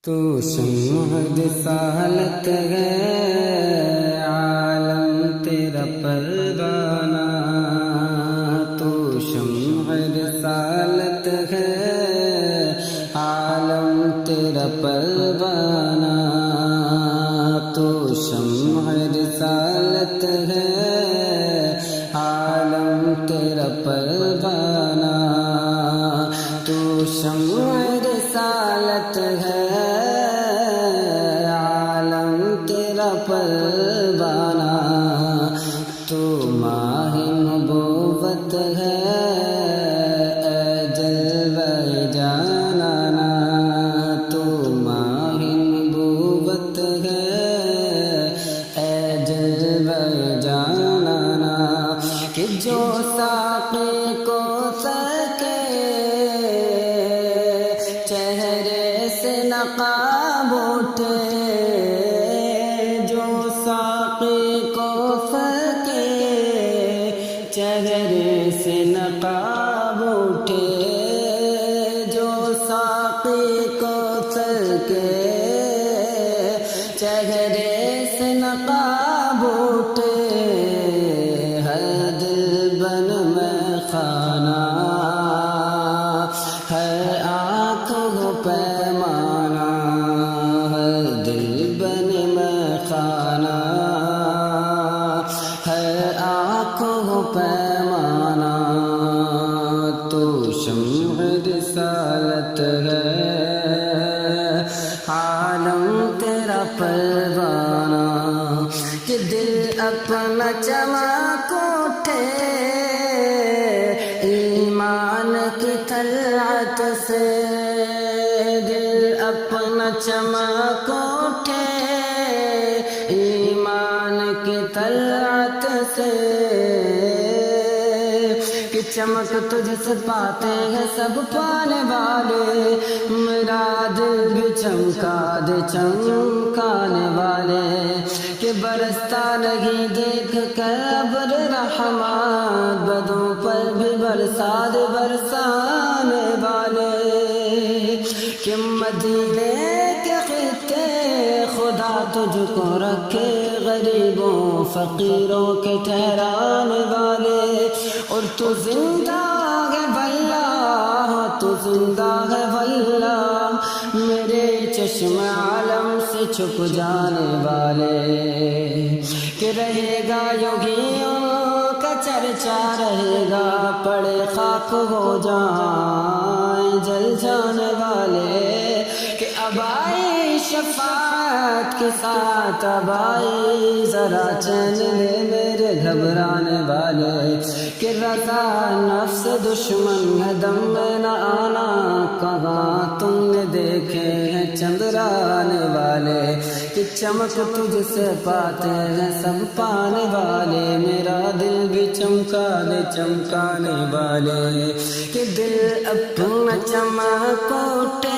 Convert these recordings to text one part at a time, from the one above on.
تو شمع رسالت ہے عالم تیرا پروانہ، تو شمع رسالت ہے عالم تیرا پروانہ، تو شمع رسالت ہے عالم تیرا پروانہ، تو شمع رسالت ہے عالم تیرا پروانہ، تو ماہ نبوت ہے اے جلوہ جانانا، تو ماہ نبوت ہے اے جلوہ جانانا، کہ جو ساقی کو سکے چہرے سے نقاب اٹھے، جو ساقی کو سکے چہرے سے نقاب اٹھے، جو ساقی کو سکے چہرے سے نقاب اٹھے، ہر دل بن میں خانہ، ہر آنکھ ہو پیمانہ، ہر دل بن میں خانہ، ہر آنکھ ہو پیمانہ، تو شمع رسالت ہے عالم تیرا پروانہ، کہ دل اپنا چمک اٹھے ایمان کی طلعت سے، دل اپنا چمک اٹھے ایمان کی طلعت سے، کہ چمک تجھ سے پاتے ہیں سب پانے والے، میرا دل بھی چمکا دے چمکانے والے، کہ برستا نہیں دیکھ کر ابر رحمت، بدوں پر بھی برسا دے برسانے والے، کہ مدینے کے خطے خدا تجھ کو رکھے غریبوں فقیروں کے ٹھہرانے والے، اور تو زندہ ہے واللہ، تو زندہ ہے واللہ، میرے چشم عالم سے چھپ جانے والے، کہ رہے گا یوگیوں کا چرچا رہے گا، پڑے خاک ہو جائیں جل جانے والے، کہ اب آئی شفاعت کے ساتھ، اب آئی ذرا چین لے میرے گھبرانے والے، کہ رضا نفس دشمن ہے دم میں نہ آنا، کہاں تم نے دیکھے ہیں چندرانے والے، کہ چمک تجھ سے پاتے ہیں سب پانے والے، میرا دل بھی چمکا دے چمکانے والے، کہ دل اپنا چمک اٹھے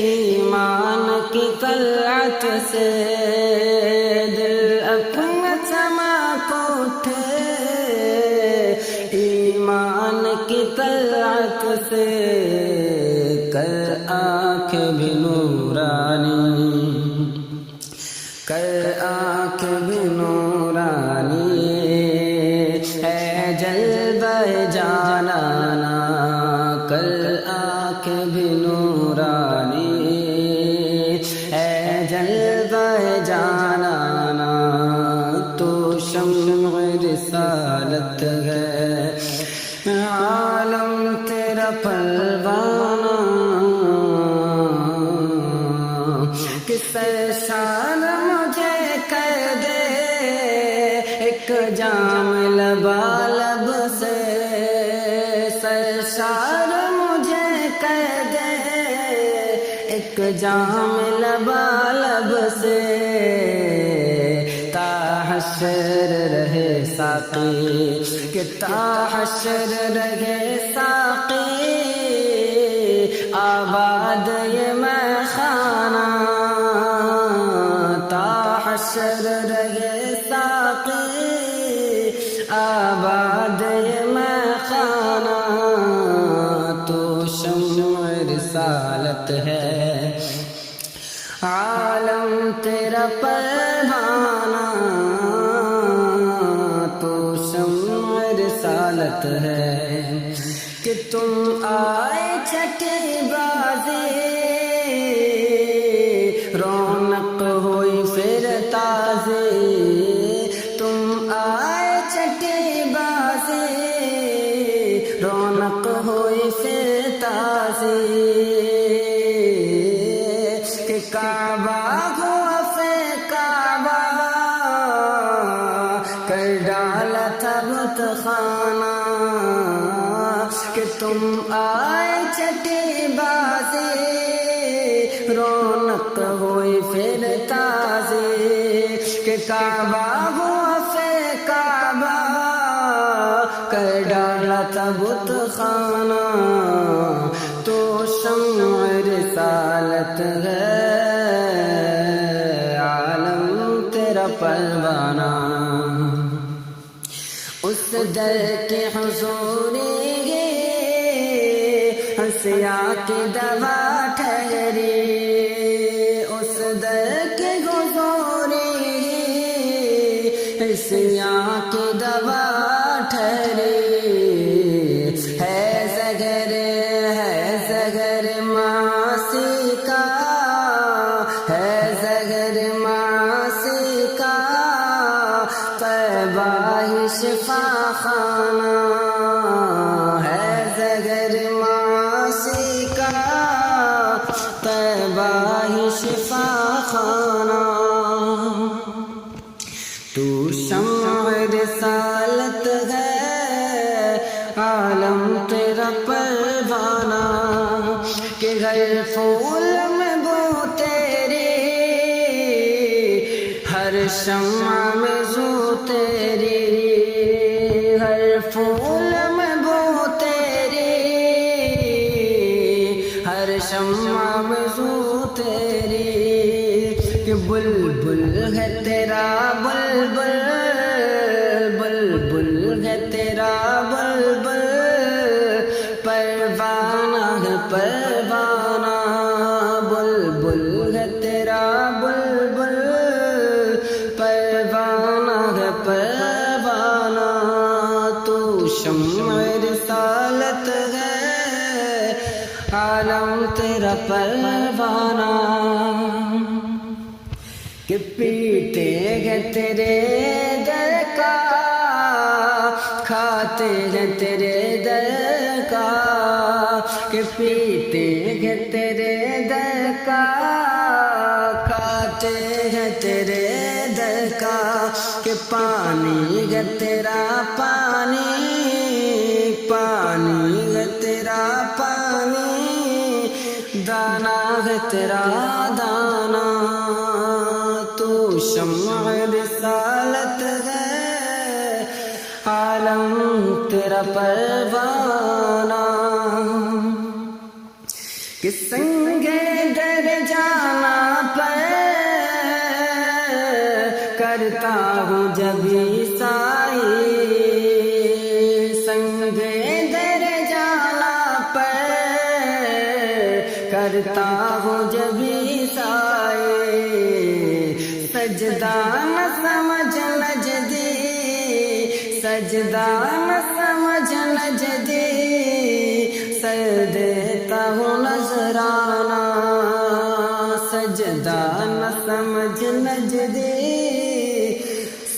ایمان کی طلعت سے، دل اپنا چمک اٹھے ایمان کی طلعت سے، کر آنکھ بھی نورانی، کر آنکھ بھی نورانی، اے جلوہ جانانا، کر آنکھ بھی نورانی، اے جلوہ جانانا، تو شمع رسالت ہے عالم تیرا پروانہ، کہ سرشان مجھے کر دے ایک جام لبالب سے، سرشان مجھے کر دے ایک جام لبالب سے، تا حشر رہے ساقی، کہ تا حشر رہے ساقی، آباد یہ میں خانہ، تا حشر رہے ساقی، آباد یہ میں خانہ، تو شمع رسالت ہے عالم تیرا پروانہ تو شمع رسالت ہے کہ تم آئے چھٹے بازے رونق ہوئی پھر تازے تم آئے چھٹے بازے رونق ہوئی پھر تازے کہ کعبہ ہوا پھر کعبہ کر ڈالا تھا بت خانہ کہ تم آئے چھٹے بازے رونق ہوئی پھر تازے کہ کعبہ ہوا پھر کعبہ کر ڈالا تھا بت خانہ تو شمع رسالت ہے عالم تیرا پروانہ اس در کے حضور ہنسیا کی دوا ٹھہری اس در کے حضور ہنسیا کی دوا ٹھہری ہے زگر معاصی کا ہے زگر معاصی کا طیبہ ہی شفا خانہ ہے زگر معاصی کا طیبہ ہی شفا خانہ تو شمع رسالت ہے عالم تیرا پروانہ کہ ہر پھول میں بو تیری ہر شمع میں زو تیری ہر پھول میں بو تیری ہر شمع میں زو تیری کہ بلبل ہے تیرا بلبل بلبل ہے تیرا بلبل پروانہ ہے پروانہ بلبل ہے تیرا بلبل پروانہ ہے پروانہ تو شمع رسالت ہے عالم تیرا پروانہ کہ پیتے ہیں تیرے در کا کھاتے ہیں تیرے در کا کہ پیتے ہیں تیرے در کا کھاتے ہیں تیرے در کا کہ پانی ہے تیرا پانی پانی ہے تیرا پانی دانا ہے تیرا دانا تو شمع رسالت ہے عالم تیرا پروانہ کہ سنگ در جانا پر کرتا ہوں جب عیسائی سنگ در جانا پر کرتا ہوں جب عیسائی سجدہ نہ سمجھ نجدی سجدہ نہ سمجھ نجدی سر دیتا ہوں نذرانہ سجدہ نہ سمجھ نجدی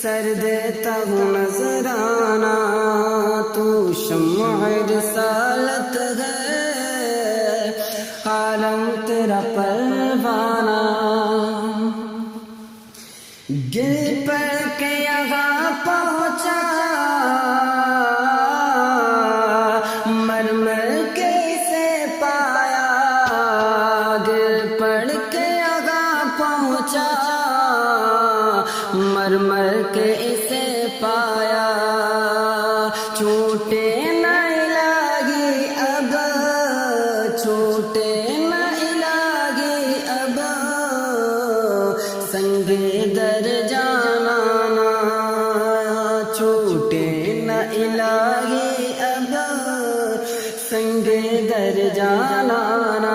سر دیتا ہوں نذرانہ تو شمع رسالت ہے عالم تیرا پروانہ گر پڑ کے یہاں پہنچا مر مر کے اسے پایا گر پڑ کے یہاں پہنچا مر مر کے اسے پایا چھوٹے نہ الہی اب چھوٹے نہ الہی اب سنگ در جانا چھوٹے نہ الہی اب سنگ در جانا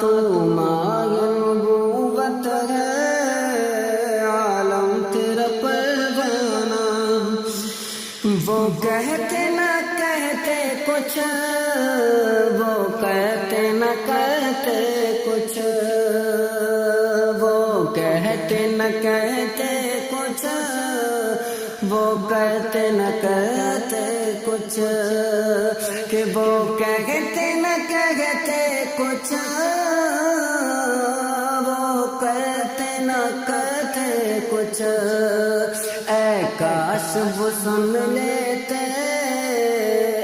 تو مانگ کہتے کچھ، وہ کہتے نہ کہتے کچھ، وہ کہتے نہ کہتے کچھ، کہ وہ کہتے نہ کہتے کچھ، وہ کہتے نہ کہتے کچھ۔ اے کاش وہ سن لیتے،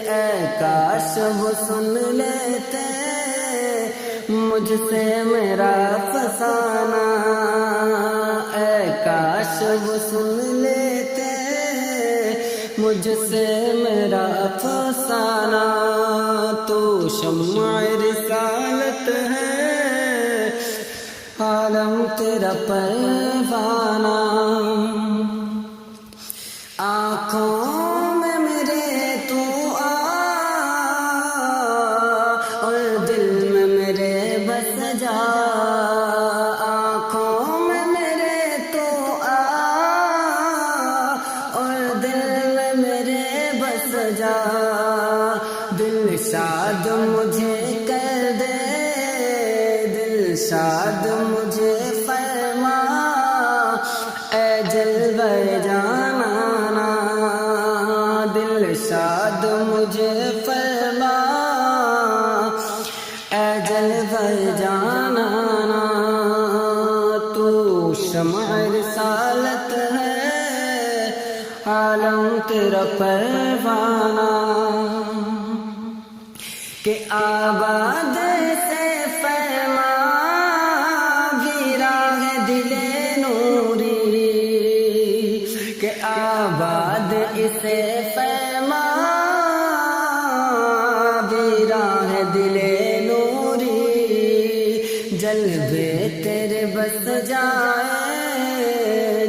اے کاش وہ سن لیتے مجھ سے میرا افسانہ، اے کاش وہ سن لیتے مجھ سے میرا افسانہ۔ تو شمع رسالت ہے، عالم تیرا پروانہ، آنکھوں میں میرے تو آ اور دل میں میرے بس جا، آنکھوں میں میرے تو آ اور دل میں میرے بس جا، دل شاد مجھے کر دے، دل شاد مجھے فرما، اے جلوہ جانا، دل شاد مجھے فرما، اے جلوہ جانا۔ تو شمع رسالت ہے، عالم تیرا پروانہ، کہ آباد سے فرما ویراں ہے دل نوری، کہ آباد اسے فرما ویراں ہے دل نوری، جلوے تیرے بس جائے،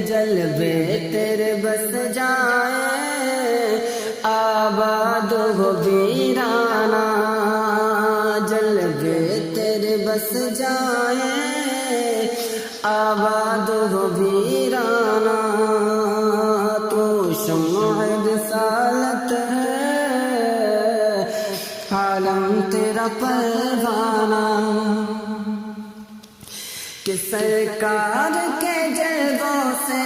جلوے تیرے بس جائے، آباد ہو ویرانہ، جلوے تیرے بس جائے، آباد ہو ویرانہ۔ تو شمع رسالت ہے، عالم تیرا پروانہ، کہ سرکار کے جلووں سے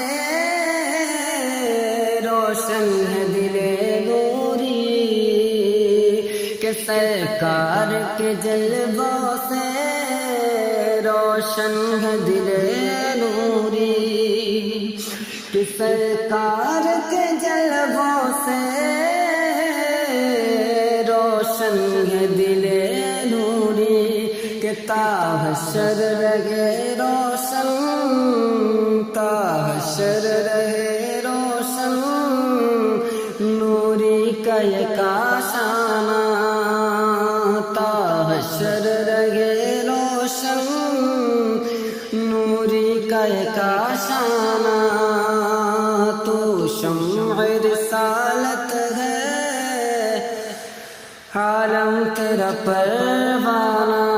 روشن ہے دل نوری، کہ سرکار کے جلووں سے روشن ہے دل نوری، کہ سرکار کے جلووں سے روشن ہے دل نوری، کہ تا حشر رہے روشن، تا حشر رہے روشن، نوری کا یہ کاشانہ، تا حشر رہے روشن، نوری کا یہ کاشانہ۔ تو شمع رسالت ہے، عالم تیرا پروانہ،